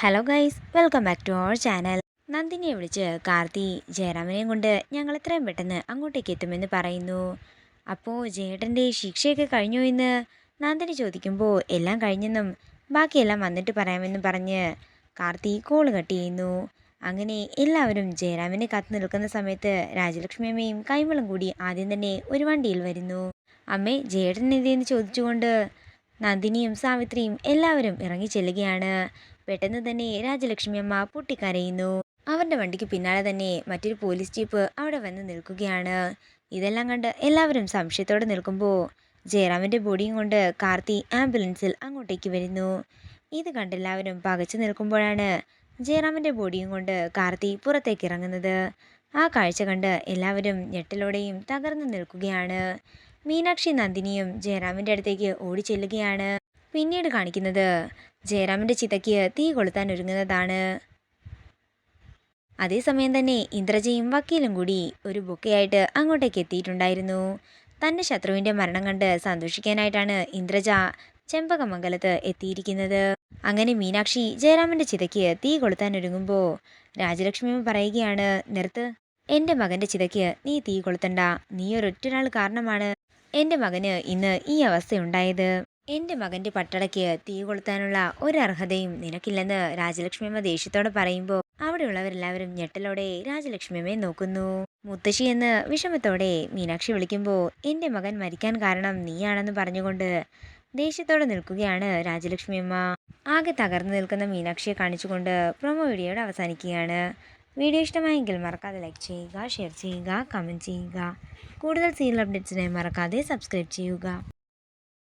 Hello guys, welcome back to our channel. നന്ദിനിയെ വിളിച്ച് കാർത്തി ജയറാമിനെയും കൊണ്ട് ഞങ്ങൾ എത്രയും പെട്ടെന്ന് അങ്ങോട്ടേക്ക് എത്തുമെന്ന് പറയുന്നു. അപ്പോൾ ജയേട്ടൻ്റെ ശിക്ഷയൊക്കെ കഴിഞ്ഞു എന്ന് നന്ദിനി ചോദിക്കുമ്പോൾ എല്ലാം കഴിഞ്ഞെന്നും ബാക്കിയെല്ലാം വന്നിട്ട് പറയാമെന്നും പറഞ്ഞ് കാർത്തി കോള് കട്ട് ചെയ്യുന്നു. അങ്ങനെ എല്ലാവരും ജയറാമിനെ കാത്തു നിൽക്കുന്ന സമയത്ത് രാജലക്ഷ്മി അമ്മയും കൈമളും കൂടി ആദ്യം തന്നെ ഒരു വണ്ടിയിൽ വരുന്നു. അമ്മേ, ജയേട്ടൻ എന്തെന്ന് ചോദിച്ചുകൊണ്ട് നന്ദിനിയും സാവിത്രിയും എല്ലാവരും ഇറങ്ങി ചെല്ലുകയാണ്. പെട്ടെന്ന് തന്നെ രാജലക്ഷ്മി അമ്മ പൊട്ടിക്കരയുന്നു. അവരുടെ വണ്ടിക്ക് പിന്നാലെ തന്നെ മറ്റൊരു പോലീസ് ജീപ്പ് അവിടെ വന്ന് നിൽക്കുകയാണ്. ഇതെല്ലാം കണ്ട് എല്ലാവരും സംശയത്തോടെ നിൽക്കുമ്പോൾ ജയറാമിൻ്റെ ബോഡിയും കൊണ്ട് കാർത്തി ആംബുലൻസിൽ അങ്ങോട്ടേക്ക് വരുന്നു. ഇത് കണ്ട് എല്ലാവരും പകച്ചു നിൽക്കുമ്പോഴാണ് ജയറാമിൻ്റെ ബോഡിയും കൊണ്ട് കാർത്തി പുറത്തേക്ക് ഇറങ്ങുന്നത്. ആ കാഴ്ച കണ്ട് എല്ലാവരും ഞെട്ടലോടെയും തകർന്നു നിൽക്കുകയാണ്. മീനാക്ഷി നന്ദിനിയും ജയറാമിൻ്റെ അടുത്തേക്ക് ഓടി ചെല്ലുകയാണ്. പിന്നീട് കാണിക്കുന്നത് ജയറാമിൻ്റെ ചിതയ്ക്ക് തീ കൊളുത്താൻ ഒരുങ്ങുന്നതാണ്. അതേസമയം തന്നെ ഇന്ദ്രജയും വക്കീലും കൂടി ഒരു ബൊക്കെയായിട്ട് അങ്ങോട്ടേക്ക് എത്തിയിട്ടുണ്ടായിരുന്നു. തൻ്റെ ശത്രുവിൻ്റെ മരണം കണ്ട് സന്തോഷിക്കാനായിട്ടാണ് ഇന്ദ്രജ ചെമ്പകമംഗലത്ത് എത്തിയിരിക്കുന്നത്. അങ്ങനെ മീനാക്ഷി ജയറാമിൻ്റെ ചിതയ്ക്ക് തീ കൊളുത്താൻ ഒരുങ്ങുമ്പോൾ രാജലക്ഷ്മി പറയുകയാണ്, നിർത്ത്, എൻ്റെ മകൻ്റെ ചിതയ്ക്ക് നീ തീ കൊളുത്തണ്ട. നീ ഒരൊറ്റൊരാൾ കാരണമാണ് എൻ്റെ മകന് ഇന്ന് ഈ അവസ്ഥയുണ്ടായത്. എൻ്റെ മകൻ്റെ പട്ടടയ്ക്ക് തീ കൊളുത്താനുള്ള ഒരർഹതയും നിനക്കില്ലെന്ന് രാജലക്ഷ്മിയമ്മ ദേഷ്യത്തോടെ പറയുമ്പോൾ അവിടെയുള്ളവരെല്ലാവരും ഞെട്ടലോടെ ലക്ഷ്മിയമ്മയെ നോക്കുന്നു. മുത്തശ്ശി എന്ന് വിഷമത്തോടെ മീനാക്ഷി വിളിക്കുമ്പോൾ എൻ്റെ മകൻ മരിക്കാൻ കാരണം നീയാണെന്ന് പറഞ്ഞുകൊണ്ട് ദേഷ്യത്തോടെ നിൽക്കുകയാണ് രാജലക്ഷ്മിയമ്മ. ആകെ തകർന്നു നിൽക്കുന്ന മീനാക്ഷിയെ കാണിച്ചുകൊണ്ട് പ്രൊമോ വീഡിയോയുടെ അവസാനിക്കുകയാണ്. വീഡിയോ ഇഷ്ടമായെങ്കിൽ മറക്കാതെ ലൈക്ക് ചെയ്യുക, ഷെയർ ചെയ്യുക, കമൻറ്റ് ചെയ്യുക. കൂടുതൽ സീരിയൽ അപ്ഡേറ്റ്സിനായി മറക്കാതെ സബ്സ്ക്രൈബ് ചെയ്യുക.